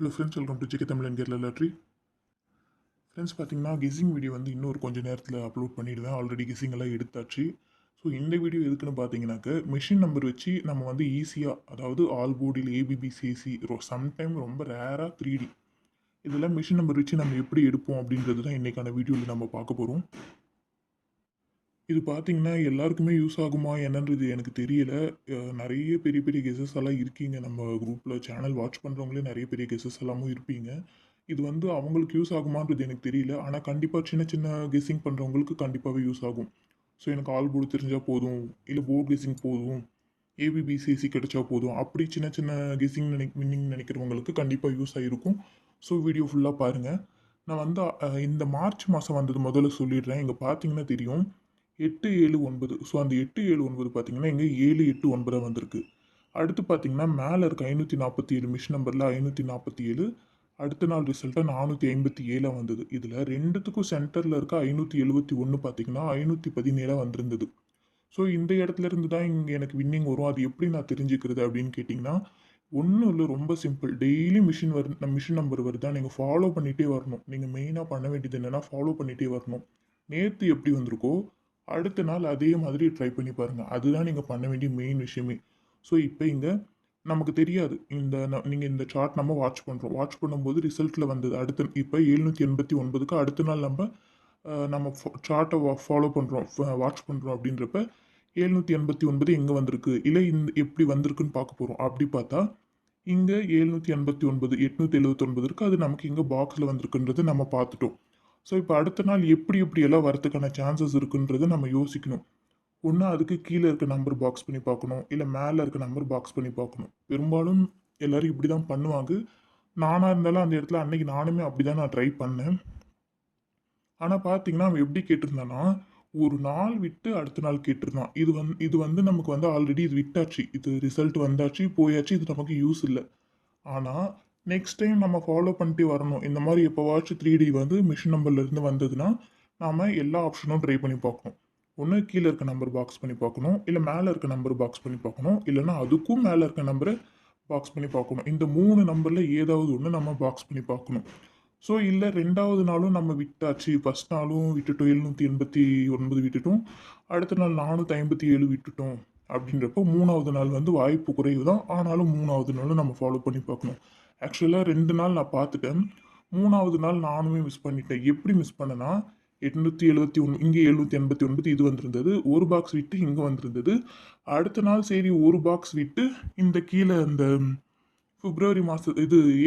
Hello friends, welcome to GK Tamil Kerala lottery. Friends, பார்த்தீங்கன்னா guessing video வந்து இன்னொரு கொஞ்சம் நேரத்தில் அப்லோட் பண்ணிடுவேன். ஆல்ரெடி கெஸ்ஸிங் எல்லாம் எடுத்தாச்சு. ஸோ இந்த வீடியோ எதுக்குன்னு பார்த்தீங்கன்னாக்க, மெஷின் நம்பர் வச்சு நம்ம வந்து ஈஸியாக, அதாவது ஆல் போர்டு இல்லை ஏபிபிசிஎஸ்சி, சம்டைம் ரொம்ப ரேராக 3D இதெல்லாம் மெஷின் நம்பர் வச்சு நம்ம எப்படி எடுப்போம் அப்படின்றது தான் இன்றைக்கான வீடியோவில் நம்ம பார்க்க போகிறோம். இது பார்த்தீங்கன்னா எல்லாருக்குமே யூஸ் ஆகுமா என்னன்றது எனக்கு தெரியல. நிறைய பெரிய பெரிய கெஸ்ஸஸ் எல்லாம் இருக்கீங்க நம்ம குரூப்பில். சேனல் வாட்ச் பண்ணுறவங்களே நிறைய பெரிய கெஸ்ஸஸ் எல்லாமும் இருப்பீங்க. இது வந்து அவங்களுக்கு யூஸ் ஆகுமான்றது எனக்கு தெரியல. ஆனால் கண்டிப்பாக சின்ன சின்ன கெஸ்ஸிங் பண்ணுறவங்களுக்கு கண்டிப்பாகவே யூஸ் ஆகும். ஸோ எனக்கு ஆல் போர்டு தெரிஞ்சால் போதும், இல்லை போர்டு கெஸ்ஸிங் போதும், ஏபிபிசிஎஸ்சி கிடைச்சா போதும், அப்படி சின்ன சின்ன கெஸ்ஸிங் வின்னிங் நினைக்கிறவங்களுக்கு கண்டிப்பாக யூஸ் ஆகிருக்கும். ஸோ வீடியோ ஃபுல்லாக பாருங்கள். நான் வந்து இந்த மார்ச் மாதம் வந்தது முதல்ல சொல்லிடுறேன். இங்கே பார்த்தீங்கன்னா தெரியும் 8, 7, 9. ஸோ அந்த 8, 7, 9 பார்த்தீங்கன்னா இங்கே 7, 8, 9 வந்திருக்கு. அடுத்து பார்த்தீங்கன்னா மேலே இருக்க 547 மிஷின் நம்பரில் 547. அடுத்த நாள் ரிசல்ட்டாக 457 வந்தது. இதில் ரெண்டுத்துக்கும் சென்டரில் இருக்க 571 பார்த்தீங்கன்னா 517 வந்திருந்தது. ஸோ இந்த இடத்துல இருந்து தான் இங்கே எனக்கு வின்னிங் வரும். அது எப்படி நான் தெரிஞ்சுக்கிறது அப்படின்னு கேட்டிங்கன்னா, ஒன்றும் இல்லை, ரொம்ப சிம்பிள். டெய்லி மிஷின் நம்பர் வருதா நீங்கள் ஃபாலோ பண்ணிகிட்டே வரணும். நீங்கள் மெயினாக பண்ண வேண்டியது என்னென்னா ஃபாலோ பண்ணிகிட்டே வரணும். நேற்று எப்படி வந்திருக்கோ அடுத்த நாள் அதே மாதிரி ட்ரை பண்ணி பாருங்கள். அதுதான் நீங்கள் பண்ண வேண்டிய மெயின் விஷயமே. ஸோ இப்போ இங்கே நமக்கு தெரியாது. நீங்கள் இந்த சார்ட் நம்ம வாட்ச் பண்ணுறோம். வாட்ச் பண்ணும்போது ரிசல்ட்டில் வந்தது. அடுத்து இப்போ 789க்கு அடுத்த நாள் நம்ம சார்ட்டை ஃபாலோ பண்ணுறோம், வாட்ச் பண்ணுறோம். அப்படின்றப்ப 789 எங்கே வந்திருக்கு, இல்லை எப்படி வந்திருக்குன்னு பார்க்க போகிறோம். அப்படி பார்த்தா இங்கே 789, 879 இருக்குது. அது நமக்கு இங்கே பாக்ஸில் வந்திருக்குன்றது நம்ம பார்த்துட்டோம். ஸோ இப்போ அடுத்த நாள் எப்படி எப்படியெல்லாம் வரதுக்கான சான்சஸ் இருக்குன்றதை நம்ம யோசிக்கணும். ஒன்று அதுக்கு கீழே இருக்க நம்பர் பாக்ஸ் பண்ணி பார்க்கணும், இல்லை மேலே இருக்க நம்பர் பாக்ஸ் பண்ணி பார்க்கணும். பெரும்பாலும் எல்லோரும் இப்படி தான் பண்ணுவாங்க. நானாக இருந்தாலும் அந்த இடத்துல அன்னைக்கு நானுமே அப்படி தான் நான் ட்ரை பண்ணேன். ஆனால் பார்த்தீங்கன்னா அவன் எப்படி கேட்டிருந்தான்னா, ஒரு நாள் விட்டு அடுத்த நாள் கேட்டிருந்தான். இது வந்து நமக்கு வந்து ஆல்ரெடி இது விட்டாச்சு, இது ரிசல்ட் வந்தாச்சு, போயாச்சு, இது நமக்கு யூஸ் இல்லை. ஆனால் நெக்ஸ்ட் டைம் நம்ம ஃபாலோ பண்ணிட்டே வரணும். இந்த மாதிரி எப்போவாச்சும் 3D வந்து மிஷின் நம்பர்லேருந்து வந்ததுன்னா நாம் எல்லா ஆப்ஷனும் ட்ரை பண்ணி பார்க்கணும். ஒன்று கீழே இருக்க நம்பர் பாக்ஸ் பண்ணி பார்க்கணும், இல்லை மேலே இருக்க நம்பர் பாக்ஸ் பண்ணி பார்க்கணும், இல்லைன்னா அதுக்கும் மேலே இருக்க நம்பரை பாக்ஸ் பண்ணி பார்க்கணும். இந்த 3 நம்பரில் ஏதாவது ஒன்று நம்ம பாக்ஸ் பண்ணி பார்க்கணும். ஸோ இல்லை 2வது நாளும் நம்ம விட்டாச்சு, ஃபஸ்ட் நாளும் விட்டுட்டோம், 789 விட்டுட்டோம், அடுத்த நாள் 457 விட்டுட்டோம் அப்படின்றப்போ 3வது நாள் வந்து வாய்ப்பு குறைவு தான். ஆனாலும் 3வது நாளும் நம்ம ஃபாலோ பண்ணி பார்க்கணும். ஆக்சுவலாக 2 நாள் நான் பார்த்துட்டேன். 3வது நாள் நானுமே மிஸ் பண்ணிட்டேன். எப்படி மிஸ் பண்ணேன்னா, 871 இங்கே 789 இது வந்திருந்தது. ஒரு பாக்ஸ் விட்டு இங்கே வந்திருந்தது. அடுத்த நாள் சரி ஒரு பாக்ஸ் விட்டு இந்த கீழே இந்த பிப்ரவரி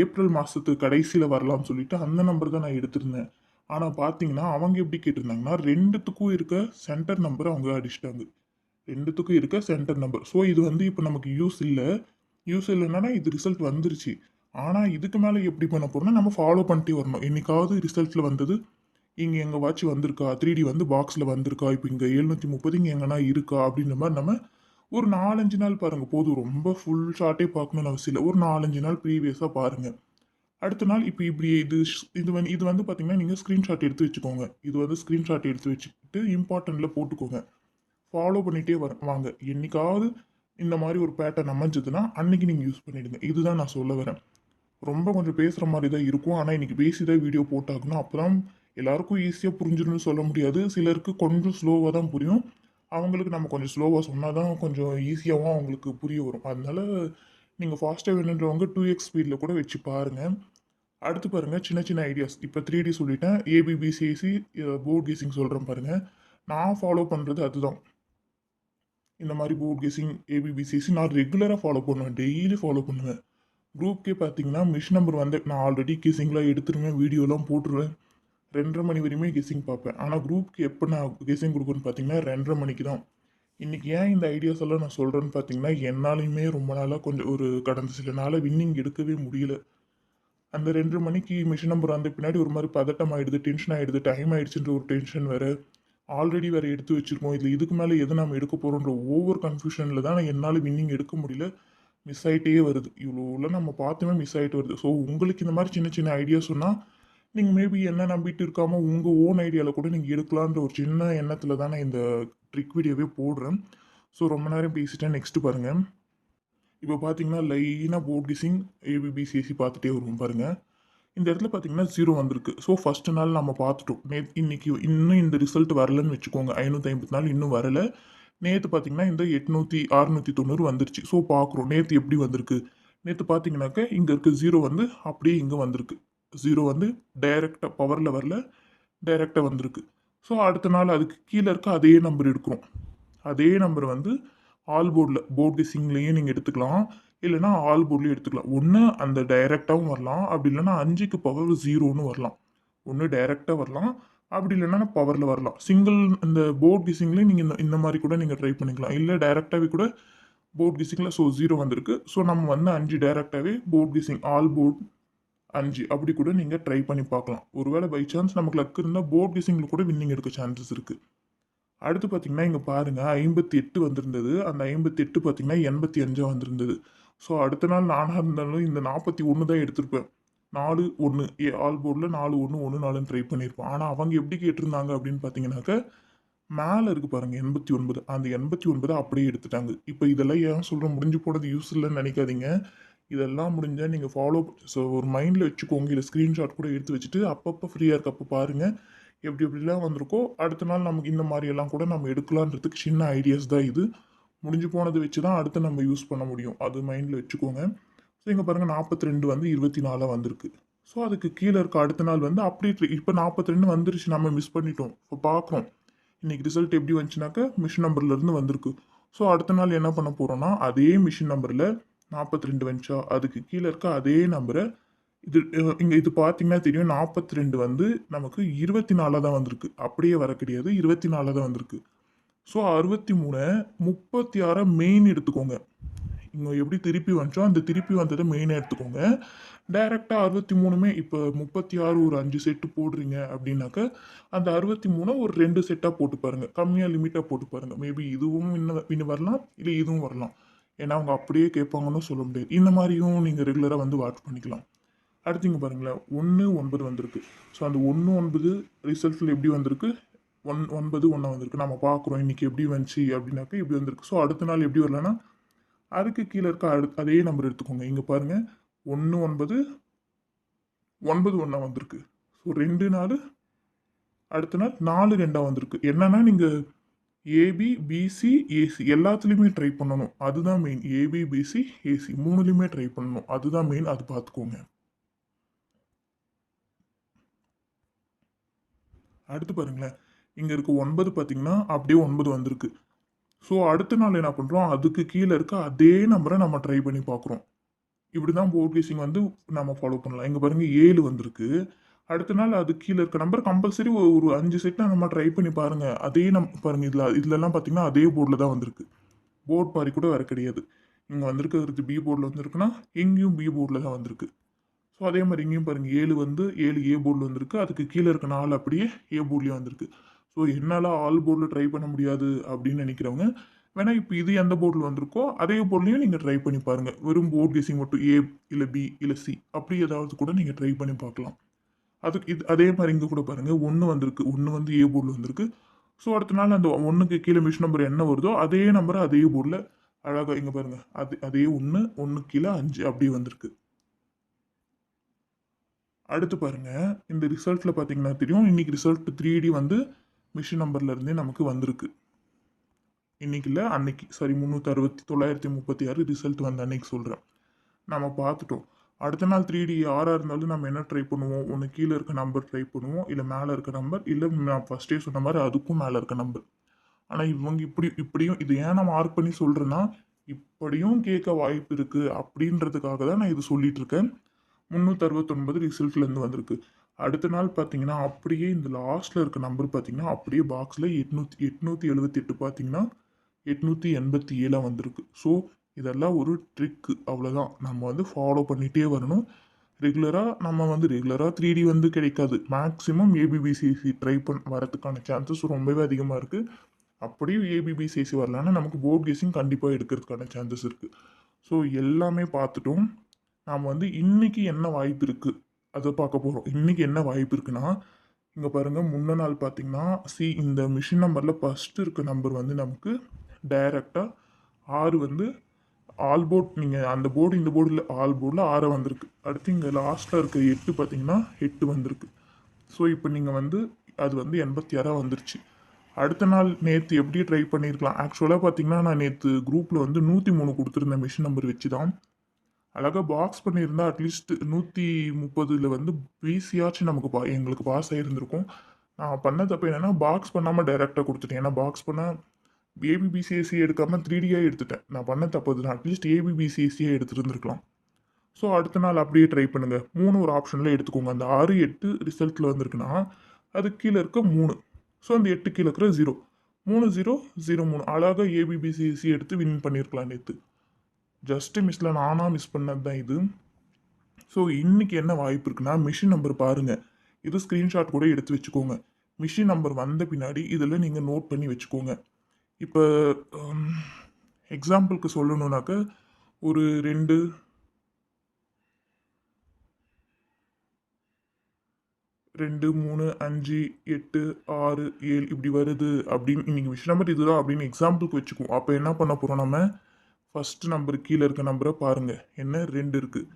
ஏப்ரல் மாதத்து கடைசியில் வரலாம்னு சொல்லிட்டு அந்த நம்பர் தான் நான் எடுத்திருந்தேன். ஆனால் பார்த்தீங்கன்னா அவங்க எப்படி கேட்டிருந்தாங்கன்னா, 2த்துக்கும் இருக்க சென்டர் நம்பர் அவங்க அடிச்சிட்டாங்க. 2த்துக்கும் இருக்க சென்டர் நம்பர். ஸோ இது வந்து இப்போ நமக்கு யூஸ் இல்லை. யூஸ் இல்லைன்னா இது ரிசல்ட் வந்துருச்சு. ஆனால் இதுக்கு மேலே எப்படி பண்ண போகிறோம்னா நம்ம ஃபாலோ பண்ணிட்டே வரணும். என்னைக்காவது ரிசல்ட்டில் வந்தது இங்கே எங்கேவாச்சும் வந்திருக்கா, 3D வந்து பாக்ஸில் வந்திருக்கா, இப்போ இங்கே 730 இங்கே எங்கன்னா இருக்கா அப்படின்ற மாதிரி நம்ம ஒரு 4, 5 நாள் பாருங்கள் போதும். ரொம்ப ஃபுல் ஷார்ட்டே பார்க்கணும்னு அவசியம் இல்லை. ஒரு 4, 5 நாள் ப்ரீவியஸாக பாருங்கள். அடுத்த நாள் இப்போ இப்படி இது வந்து பார்த்தீங்கன்னா நீங்கள் ஸ்க்ரீன்ஷாட் எடுத்து வச்சுக்கோங்க. இது வந்து ஸ்க்ரீன்ஷாட் எடுத்து வச்சுக்கிட்டு இம்பார்ட்டண்ட்டில் போட்டுக்கோங்க. ஃபாலோ பண்ணிகிட்டே வாங்க. என்னைக்காவது இந்த மாதிரி ஒரு பேட்டர்ன் அமைஞ்சதுன்னா அன்னைக்கு நீங்கள் யூஸ் பண்ணிடுங்க. இதுதான் நான் சொல்ல வரேன். ரொம்ப கொஞ்சம் பேசுகிற மாதிரி தான் இருக்கும். ஆனால் இன்றைக்கி பேசி தான் வீடியோ போட்டாகணும். அப்போ தான் எல்லாருக்கும் ஈஸியாக புரிஞ்சிடும்னு சொல்ல முடியாது. சிலருக்கு கொஞ்சம் ஸ்லோவாக தான் புரியும். அவங்களுக்கு நம்ம கொஞ்சம் ஸ்லோவாக சொன்னால் தான் கொஞ்சம் ஈஸியாகவும் அவங்களுக்கு புரிய வரும். அதனால நீங்கள் ஃபாஸ்ட்டாக வேணுன்றவங்க 2x ஸ்பீடில் கூட வச்சு பாருங்கள். அடுத்து பாருங்கள் சின்ன சின்ன ஐடியாஸ். இப்போ 3D சொல்லிட்டேன். ஏபிபிசிஎஸ்சி போர்ட் கெஸிங் சொல்கிறேன் பாருங்கள். நான் ஃபாலோ பண்ணுறது அதுதான். இந்த மாதிரி போர்ட் கெஸிங், ஏபிபிசிஎஸ்சி நான் ரெகுலராக ஃபாலோ பண்ணுவேன். டெய்லி ஃபாலோ பண்ணுவேன். குரூப்கே பார்த்தீங்கன்னா மிஷின் நம்பர் வந்து நான் ஆல்ரெடி கெஸிங்லாம் எடுத்துருவேன், வீடியோலாம் போட்டுருவேன். 2:30 மணி வரையுமே கெஸிங் பார்ப்பேன். ஆனால் குரூப்க்கு எப்போ நான் கெஸிங் கொடுக்குன்னு பார்த்தீங்கன்னா 2:30 மணிக்கு தான். இன்றைக்கி ஏன் இந்த ஐடியாஸ் எல்லாம் நான் சொல்கிறேன்னு பார்த்தீங்கன்னா, என்னாலையுமே ரொம்ப நாளாக கொஞ்சம் கடந்த சில நாளாக வின்னிங் எடுக்கவே முடியல. அந்த 2:30 மணிக்கு மிஷின் நம்பர் வந்த பின்னாடி ஒரு மாதிரி பதட்டம் ஆகிடுது, டென்ஷன் ஆகிடுது, டைம் ஆகிடுச்சுன்ற ஒரு டென்ஷன் வேறு. ஆல்ரெடி வேறு எடுத்து வச்சுருக்கோம். இதில் இதுக்கு மேலே எது நம்ம எடுக்க போகிறோன்ற ஓவர் கன்ஃபியூஷனில் தான் என்னால் வின்னிங் எடுக்க முடியல. மிஸ் ஆகிட்டே வருது. இவ்வளோலாம் நம்ம பார்த்துமே மிஸ் ஆகிட்டு வருது. ஸோ உங்களுக்கு இந்த மாதிரி சின்ன சின்ன ஐடியா சொன்னால் நீங்கள் மேபி என்ன நம்பிட்டு இருக்காமல் உங்கள் ஓன் ஐடியாவில் கூட நீங்கள் எடுக்கலான்ற ஒரு சின்ன எண்ணத்தில் தான் நான் இந்த ட்ரிக் வீடியோவே போடுறேன். ஸோ ரொம்ப நேரம் பேசிட்டேன். நெக்ஸ்ட்டு பாருங்கள். இப்போ பார்த்தீங்கன்னா, லைனா போர்ட் கெஸ்ஸிங், ஏபிபிசிஎஸ்சி பார்த்துட்டே வருவோம் பாருங்க. இந்த இடத்துல பார்த்தீங்கன்னா 0 வந்திருக்கு. ஸோ ஃபர்ஸ்ட் நாள் நம்ம பார்த்துட்டோம். இன்னைக்கு இன்னும் இந்த ரிசல்ட் வரலன்னு வச்சுக்கோங்க. 554 இன்னும் வரல. நேத்து பார்த்தீங்கன்னா, இந்த 800 690 வந்துருச்சு. ஸோ பார்க்குறோம். நேத்து எப்படி வந்திருக்கு? நேத்து பார்த்தீங்கன்னாக்க, இங்க இருக்க 0 வந்து அப்படியே இங்க வந்திருக்கு. 0 வந்து டைரக்ட்டா பவர்ல வரல. டைரக்ட்டா வந்திருக்கு. ஸோ அடுத்த நாள் அதுக்கு கீழ இருக்க அதே நம்பர் எடுக்குறோம். அதே நம்பர் வந்து ஆல் போர்ட்ல போர்ட் கெஸ்ஸிங்லயும் நீங்க எடுத்துக்கலாம். இல்லன்னா ஆல் போர்ட்லயும் எடுத்துக்கலாம். ஒண்ணு அந்த டைரக்ட்டாவும் வரலாம். அப்படி இல்லன்னா 5க்கு பவர் 0ன்னு வரலாம். ஒண்ணு டைரக்ட்டா வரலாம். அப்படி இல்லன்னா பவர்ல வரலாம். சிங்கிள் இந்த போர்ட் கெஸ்ஸிங்லயும் நீங்க இந்த மாரி கூட நீங்க ட்ரை பண்ணிக்கலாம். இல்ல டைரக்ட்டாவே கூட போர்ட் கெஸ்ஸிங்ல 0 வந்திருக்கு. ஸோ நம்ம வந்து 5 டைரக்ட்டாவே போர்ட் கெஸ்ஸிங் ஆல் போர்ட் 5 அப்படி கூட நீங்க ட்ரை பண்ணி பார்க்கலாம். ஒருவேளை பை சான்ஸ் நமக்கு லக் இருந்தா போர்ட் கெஸ்ஸிங்ல கூட வின்னிங் எடுக்க சான்சஸ் இருக்கு. அடுத்து பார்த்தீங்கன்னா, இங்க பாருங்க 58 வந்திருந்தது. அந்த 58 பார்த்தீங்கன்னா 85ஆ வந்திருந்தது. ஸோ அடுத்த நாள் நானா இருந்தாலும் இந்த 41 தான் எடுத்திருப்பேன். 4, 1 ஆல் போர்ட்ல 4, 1, 1, 4ன்னு ட்ரை பண்ணியிருப்பேன். ஆனா அவங்க எப்படி கேட்டிருந்தாங்க அப்படின்னு பார்த்தீங்கன்னாக்க, மேல இருக்கு பாருங்க 89. அந்த 89 அப்படியே எடுத்துட்டாங்க. இப்ப இதெல்லாம் ஏன் சொல்றேன் முடிஞ்சு போனது யூஸ் இல்லன்னு நெனைக்காதீங்க. இதெல்லாம் முடிஞ்சா நீங்க ஒரு மைண்ட்ல வச்சுக்கோங்க. இல்ல ஸ்கிரீன்ஷாட் கூட எடுத்து வச்சுட்டு, அப்பப்ப ஃப்ரீயா இருக்கப்ப பாருங்க. எப்படி எப்படிலாம் வந்திருக்கோ, அடுத்த நாள் நமக்கு இந்த மாரியெல்லாம் கூட நம்ம எடுக்கலான்றதுக்கு சின்ன ஐடியாஸ் தான் இது. முடிஞ்சு போனத வச்சு தான் அடுத்து நம்ம யூஸ் பண்ண முடியும். அது மைண்ட்ல வச்சுக்கோங்க. ஸோ இங்க பாருங்க 42 வந்து 24ஆ வந்திருக்கு. ஸோ அதுக்கு கீழ இருக்க அடுத்த நாள் வந்து அப்படியே இப்ப 42 வந்துருச்சு. நம்ம மிஸ் பண்ணிட்டோம். இப்ப பார்க்குறோம். இன்னைக்கு ரிசல்ட் எப்படி வந்துச்சுனாக்க, மிஷின் நம்பர்ல இருந்து வந்திருக்கு. ஸோ அடுத்த நாள் என்ன பண்ண போறோம்னா, அதே மிஷின் நம்பர்ல 42 வந்துச்சா, அதுக்கு கீழ இருக்க அதே நம்பர இங்க இது பார்த்தீங்கன்னா தெரியும். 42 வந்து நமக்கு 24 தான் வந்திருக்கு. அப்படியே வர கிடையாது. 24 தான் வந்திருக்கு. ஸோ 63 36 மெயின் எடுத்துக்கோங்க. இங்க எப்படி திருப்பி வந்துச்சோ, அந்த திருப்பி வந்தத மெயினா எடுத்துக்கோங்க. டைரக்ட்டா 63மே இப்ப 36 ஒரு 5 செட் போடுறீங்க அப்படின்னாக்க, அந்த 63 ஒரு 2 செட்டா போட்டு பாருங்க. கம்மியா லிமிட்டா போட்டு பாருங்க. மேபி இதுவும் இன்னும் வரலாம். இல்ல இதுவும் வரலாம். ஏன்னா அவங்க அப்படியே கேட்பாங்கன்னு சொல்ல முடியாது. இந்த மாரியும் நீங்க ரெகுலரா வந்து வாட்ச் பண்ணிக்கலாம். அடுத்து இங்க பாருங்களேன். 1, 9 வந்திருக்கு. ஸோ அந்த 1, 9 ரிசல்ட்ல எப்படி வந்திருக்கு? 9, 1 வந்திருக்கு. நம்ம பார்க்குறோம். இன்னைக்கு எப்படி வந்துச்சு அப்படின்னாக்க இப்படி வந்திருக்கு. ஸோ அடுத்த நாள் எப்படி வரலான்னா, அதுக்கு கீழ இருக்க அதே நம்பர் எடுத்துக்கோங்க. இங்க பாருங்க 1, 9, 9, 1 வந்திருக்கு. ஸோ 2 நாளு அடுத்த நாள் 4, 2 வந்திருக்கு. என்னன்னா நீங்க ஏபி, பிசி, ஏசி எல்லாத்துலயுமே ட்ரை பண்ணணும். அதுதான் மெயின். ஏபி, பிசி, ஏசி 3லயுமே ட்ரை பண்ணணும். அதுதான் மெயின். அது பார்த்துக்கோங்க. அடுத்து பாருங்களேன். இங்க இருக்க 9 பார்த்தீங்கன்னா, அப்படியே 9 வந்திருக்கு. ஸோ அடுத்த நாள் என்ன பண்றோம், அதுக்கு கீழ இருக்க அதே நம்பர நம்ம ட்ரை பண்ணி பார்க்குறோம். இப்படிதான் போர்ட் கேசிங் வந்து நம்ம ஃபாலோ பண்ணலாம். இங்க பாருங்க 7 வந்திருக்கு. அடுத்த நாள் அதுக்கு கீழ இருக்க நம்பர் கம்பல்சரி ஒரு 5 செட்டா நம்ம ட்ரை பண்ணி பாருங்க. அதே பாருங்க இதுலலாம் பார்த்தீங்கன்னா, அதே போர்ட்ல தான் வந்திருக்கு. போர்ட் மாறி கூட வேற கிடையாது. இங்க வந்திருக்கிறது பி போர்ட்ல வந்திருக்குன்னா, இங்கேயும் பி போர்ட்ல தான் வந்திருக்கு. ஸோ அதே மாரி இங்கேயும் பாருங்க 7 வந்து 7 ஏ போர்ட்ல வந்திருக்கு. அதுக்கு கீழ இருக்க 4 அப்படியே ஏ போர்ட்லயும் வந்திருக்கு. ஸோ என்னால ஆல் போர்ட்ல ட்ரை பண்ண முடியாது அப்படின்னு நினைக்கிறவங்க, வேணா இப்ப இது எந்த போர்ட்ல வந்திருக்கோ, அதே போர்ட்லயும் நீங்க ட்ரை பண்ணி பாருங்க. வெறும் போர்ட் கெஸ்ஸிங் மட்டும் ஏ, இல்ல பி, இல்ல சி அப்படி ஏதாவது கூட நீங்க ட்ரை பண்ணி பார்க்கலாம். அதுக்கு அதே மாரி இங்க கூட பாருங்க 1 வந்திருக்கு. 1 வந்து ஏ போர்ட்ல வந்திருக்கு. ஸோ அடுத்த நாள் அந்த 1க்கு கீழ மிஷின் நம்பர் என்ன வருதோ, அதே நம்பர அதே போர்ட்ல அழகா இங்க பாருங்க. அதே 1, 1க்கு கீழ 5 அப்படியே வந்திருக்கு. அடுத்து பாருங்க, இந்த ரிசல்ட்ல பார்த்தீங்கன்னா தெரியும். இன்னைக்கு ரிசல்ட் 3டி வந்து மிஷின் நம்பர்ல இருந்தே நமக்கு வந்திருக்கு. இன்னைக்கு இல்ல, அன்னைக்கு. சாரி 936 ரிசல்ட் வந்த அன்னைக்கு சொல்றேன். நம்ம பார்த்துட்டோம். அடுத்த நாள் 3டி யாரா இருந்தாலும் நம்ம என்ன ட்ரை பண்ணுவோம்? ஒண்ணு கீழ இருக்க நம்பர் ட்ரை பண்ணுவோம். இல்ல மேல இருக்க நம்பர். இல்ல நான் ஃபர்ஸ்ட்டே சொன்ன மாரி அதுக்கும் மேல இருக்க நம்பர். ஆனா இவங்க இப்படியும் இது ஏன் நான் மார்க் பண்ணி சொல்றேன்னா, இப்படியும் கேட்க வாய்ப்பு இருக்கு அப்படின்றதுக்காக தான் நான் இது சொல்லிட்டு இருக்கேன். 369 ரிசல்ட்லேருந்து வந்திருக்கு. அடுத்த நாள் பார்த்தீங்கன்னா, அப்படியே இந்த லாஸ்ட்ல இருக்க நம்பர் பார்த்தீங்கன்னா, அப்படியே பாக்ஸ்ல 878 பார்த்தீங்கன்னா, 887 வந்திருக்கு. ஸோ, இதெல்லாம் ஒரு ட்ரிக்கு அவ்வளோதான். நம்ம வந்து ஃபாலோ பண்ணிட்டே வரணும். ரெகுலரா 3டி வந்து கிடைக்காது. மேக்ஸிமம் ஏபிபிசிசி ட்ரை வரதுக்கான சான்சஸ் ரொம்பவே அதிகமா இருக்கு. அப்படியும் ஏபிபிசிசி வரலன்னா, நமக்கு போர்ட் கெஸ்ஸிங் கண்டிப்பா எடுக்கிறதுக்கான சான்சஸ் இருக்கு. ஸோ, எல்லாமே பார்த்துட்டோம். நாம வந்து இன்னைக்கு என்ன வாய்ப்பு இருக்கு? அத பார்க்க போறோம். இன்னைக்கு என்ன வாய்ப்பு இருக்குன்னா, இங்க பாருங்க முன்ன நாள் பார்த்தீங்கன்னா, இந்த மிஷின் நம்பர்ல ஃபர்ஸ்ட் இருக்க நம்பர் வந்து நமக்கு டைரக்ட்டா 6 வந்து ஆல் போர்ட் நீங்கள் அந்த போர்டு இந்த போர்டில் ஆல் போர்டில் 6 வந்திருக்கு. அடுத்து இங்கே லாஸ்ட்டில் இருக்க 8 பார்த்தீங்கன்னா 8 வந்திருக்கு. ஸோ இப்போ நீங்கள் வந்து அது வந்து 86 வந்துருச்சு. அடுத்த நாள் நேற்று எப்படி ட்ரை பண்ணியிருக்கலாம். ஆக்சுவலாக பார்த்தீங்கன்னா நான் நேற்று குரூப்பில் வந்து 103 கொடுத்துருந்தேன் மிஷின் நம்பர் வச்சு தான். அழகாக பாக்ஸ் பண்ணியிருந்தா அட்லீஸ்ட் 130ல் வந்து பிசியாச்சும் நமக்கு எங்களுக்கு பாஸ் ஆகிருந்திருக்கும். நான் பண்ண தப்பு என்னென்னா பாக்ஸ் பண்ணாமல் டைரெக்டாக கொடுத்துட்டேன். ஏன்னா பாக்ஸ் பண்ணால் ஏபிபிசிஎஸ்சி எடுக்காமல் 3Dயா எடுத்துட்டேன். நான் பண்ண தப்பு அதுதான். அட்லீஸ்ட் ஏபிபிசிஎஸ்சியே எடுத்துருந்துருக்கலாம். ஸோ அடுத்த நாள் அப்படியே ட்ரை பண்ணுங்கள். 3 ஒரு ஆப்ஷனில் எடுத்துக்கோங்க. அந்த 6, 8 ரிசல்ட்டில் வந்திருக்குன்னா அது கீழே இருக்க 3. ஸோ அந்த 8 கீழே இருக்கிற 0. 3 0 0 3 அழகாக ஏபிபிசிஎஸ்சி எடுத்து வின் பண்ணியிருக்கலாம் நேற்று. ஜஸ்ட்டு மிஸ்ஸில் நானாக மிஸ் பண்ணது தான் இது. ஸோ இன்றைக்கி என்ன வாய்ப்பு இருக்குன்னா மிஷின் நம்பர் பாருங்கள். இது ஸ்க்ரீன்ஷாட் கூட எடுத்து வச்சுக்கோங்க. மிஷின் நம்பர் வந்த பின்னாடி இதில் நீங்கள் நோட் பண்ணி வச்சுக்கோங்க. இப்போ எக்ஸாம்பிளுக்கு சொல்லணுன்னாக்க ஒரு 2 2 3 5 8 6 7 இப்படி வருது அப்படின்னு இன்னைக்கு விஷயம் நம்பர் இதுதான் அப்படின்னு எக்ஸாம்பிளுக்கு வச்சுக்குவோம். அப்போ என்ன பண்ண போகிறோம், நம்ம ஃபஸ்ட்டு நம்பர் கீழே இருக்க நம்பரை பாருங்கள். என்ன 2 இருக்குது,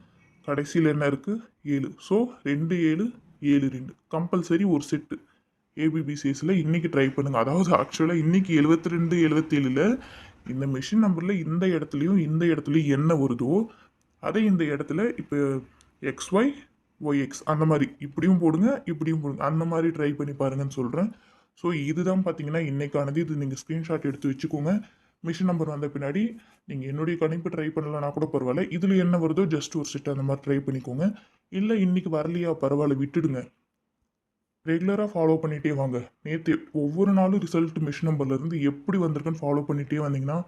கடைசியில் என்ன இருக்குது 7. ஸோ 2 7 7 2 கம்பல்சரி ஒரு செட்டு ஏபிபிசிஎஸ்சில் இன்றைக்கி ட்ரை பண்ணுங்கள். அதாவது ஆக்சுவலாக இன்றைக்கி 72 77ல் இந்த மிஷின் நம்பரில் இந்த இடத்துலையும் இந்த இடத்துலையும் என்ன வருதோ அதை இந்த இடத்துல இப்போ XY YX அந்த மாதிரி இப்படியும் போடுங்க இப்படியும் போடுங்க, அந்த மாதிரி ட்ரை பண்ணி பாருங்கன்னு சொல்கிறேன். ஸோ இதுதான் பார்த்தீங்கன்னா இன்றைக்கானது. இது நீங்கள் ஸ்க்ரீன்ஷாட் எடுத்து வச்சுக்கோங்க. மிஷின் நம்பர் வந்த பின்னாடி நீங்கள் என்னுடைய கணிப்பு ட்ரை பண்ணலன்னா கூட பரவாயில்ல. இதில் என்ன வருதோ ஜஸ்ட் ஒரு செட் அந்த மாதிரி ட்ரை பண்ணிக்கோங்க. இல்லை இன்றைக்கி வரலையா பரவாயில்ல விட்டுடுங்க. ரெகுலராக ஃபாலோ பண்ணிகிட்டே வாங்க. நேற்று ஒவ்வொரு நாளும் ரிசல்ட் மிஷின் நம்பர்லேருந்து எப்படி வந்திருக்குன்னு ஃபாலோ பண்ணிகிட்டே வந்தீங்கன்னா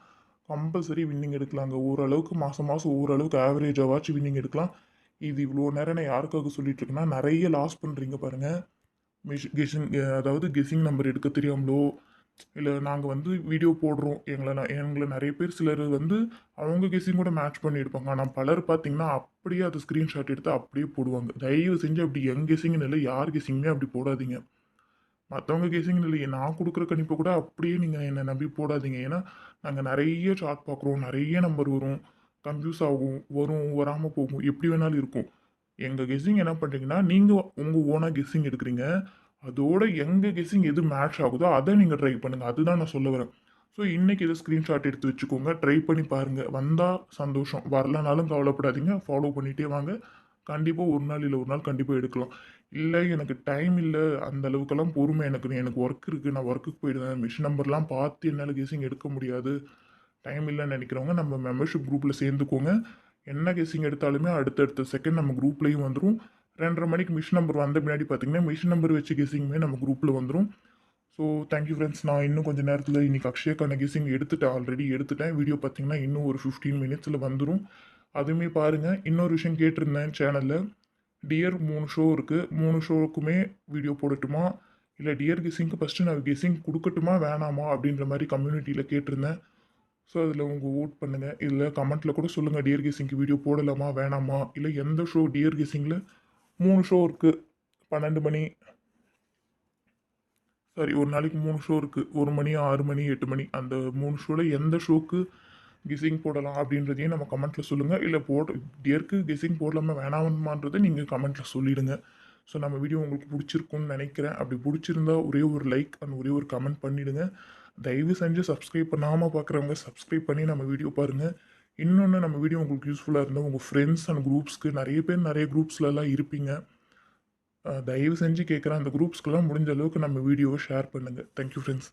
கம்பல்சரி வின்னிங் எடுக்கலாங்க. ஓரளவுக்கு மாதம் ஓரளவுக்கு ஆவரேஜாவாச்சும் வின்னிங் எடுக்கலாம். இது இவ்வளோ நேரம் நான் யாருக்காக சொல்லிட்டு இருக்கேன்னா நிறைய லாஸ் பண்ணுறீங்க பாருங்கள். கெஸ்ஸிங் அதாவது கெஸ்ஸிங் நம்பர் எடுக்க தெரியாமலோ இல்லை நாங்கள் வந்து வீடியோ போடுறோம் எங்களை நிறைய பேர் சிலர் வந்து அவங்க கெஸ்ஸிங் கூட மேட்ச் பண்ணி எடுப்பாங்க. ஆனால் பலர் பார்த்தீங்கன்னா அப்படியே அது ஸ்க்ரீன்ஷாட் எடுத்து அப்படியே போடுவாங்க. தயவு செஞ்சு அப்படி என் கெஸ்ஸிங்னு இல்லை, யார் கெஸ்ஸிங்குமே அப்படி போடாதீங்க. மற்றவங்க கெஸ்ஸிங்னு இல்லை, நான் கொடுக்குற கணிப்பை கூட அப்படியே நீங்கள் என்னை நம்பி போடாதீங்க. ஏன்னா நாங்கள் நிறைய சார்ட் பார்க்குறோம், நிறைய நம்பர் வரும், கன்ஃபியூஸ் ஆகும், வரும் வராமல் போகும், எப்படி வேணாலும் இருக்கும். எங்கள் கெஸ்ஸிங் என்ன பண்ணுறீங்கன்னா நீங்கள் உங்கள் ஓனாக கெஸ்ஸிங் எடுக்கிறீங்க. அதோட எங்கள் கெஸ்ஸிங் எது மேட்ச் ஆகுதோ அதை நீங்கள் ட்ரை பண்ணுங்கள். அதுதான் நான் சொல்ல வரேன். ஸோ இன்றைக்கி இதை ஸ்க்ரீன்ஷாட் எடுத்து வச்சுக்கோங்க. ட்ரை பண்ணி பாருங்கள். வந்தால் சந்தோஷம், வரலனாலும் கவலைப்படாதீங்க. ஃபாலோ பண்ணிகிட்டே வாங்க. கண்டிப்பாக ஒரு நாள் இல்லை ஒரு நாள் கண்டிப்பாக எடுக்கலாம். இல்லை எனக்கு டைம் இல்லை, அந்த அளவுக்கெல்லாம் பொறுமை எனக்கு ஒர்க் இருக்குது, நான் ஒர்க்குக்கு போயிடுவேன், மிஷின் நம்பர்லாம் பார்த்து என்னால் கெஸ்ஸிங் எடுக்க முடியாது, டைம் இல்லைன்னு நினைக்கிறவங்க நம்ம மெம்பர்ஷிப் குரூப்பில் சேர்ந்துக்கோங்க. என்ன கெஸ்ஸிங் எடுத்தாலுமே அடுத்தடுத்த செகண்ட் நம்ம குரூப்லேயும் வந்துடும். 2:30 மணிக்கு மிஷின் நம்பர் வந்த பின்னாடி பார்த்தீங்கன்னா மிஷின் நம்பர் வச்சு கெஸ்ஸிங்குமே நம்ம குரூப்பில் வந்துடும். So thank you friends. நான் இன்னும் கொஞ்சம் நேரத்தில் இன்றைக்கி அக்ஷயாக்கான கெஸ்ஸிங் ஆல்ரெடி எடுத்துட்டேன். வீடியோ பார்த்தீங்கன்னா இன்னும் ஒரு 15 மினிட்ஸில் வந்துடும். அதுவுமே பாருங்கள். இன்னொரு விஷயம் கேட்டிருந்தேன் சேனலில், டியர் 3 ஷோ இருக்குது, 3 ஷோவுக்குமே வீடியோ போடட்டுமா இல்லை டியர் கெஸ்ஸிங்க்கு ஃபஸ்ட்டு நான் கெஸ்ஸிங் கொடுக்கட்டுமா வேணாமா அப்படின்ற மாதிரி கம்யூனிட்டியில் கேட்டிருந்தேன். ஸோ அதில் உங்கள் ஓட் பண்ணுங்கள். இல்லை கமெண்ட்டில் கூட சொல்லுங்கள், டியர் கெஸ்ஸிங்க்கு வீடியோ போடலாமா வேணாமா, இல்லை எந்த ஷோ டியர் கெஸ்ஸிங்கில் 3 ஷோ இருக்குது, 12 மணி ஒரு நாளைக்கு 3 ஷோ இருக்குது, 1 மணி 6 மணி 8 மணி, அந்த 3 ஷோவில் எந்த ஷோக்கு கெஸ்ஸிங் போடலாம் அப்படின்றதையும் நம்ம கமெண்ட்டில் சொல்லுங்கள். இல்லை டியருக்கு கெஸ்ஸிங் போடலாமா வேணாமான்றதை நீங்கள் கமெண்ட்டில் சொல்லிவிடுங்க. ஸோ நம்ம வீடியோ உங்களுக்கு பிடிச்சிருக்குன்னு நினைக்கிறேன். அப்படி பிடிச்சிருந்தா ஒரே ஒரு லைக் அண்ட் ஒரே ஒரு கமெண்ட் பண்ணிவிடுங்க. தயவு செஞ்சு சப்ஸ்கிரைப் பண்ணாமல் பார்க்குறவங்க சப்ஸ்கிரைப் பண்ணி நம்ம வீடியோ பாருங்கள். இன்னொன்று நம்ம வீடியோ உங்களுக்கு யூஸ்ஃபுல்லாக இருந்தால் உங்கள் ஃப்ரெண்ட்ஸ் அண்ட் குரூப்ஸ்க்கு நிறைய பேர் நிறைய குரூப்ஸ்லலாம் இருப்பீங்க. தயவு செஞ்சு கேட்குறேன், அந்த குரூப்ஸ்க்கெல்லாம் முடிஞ்ச அளவுக்கு நம்ம வீடியோவை ஷேர் பண்ணுங்கள். Thank you friends.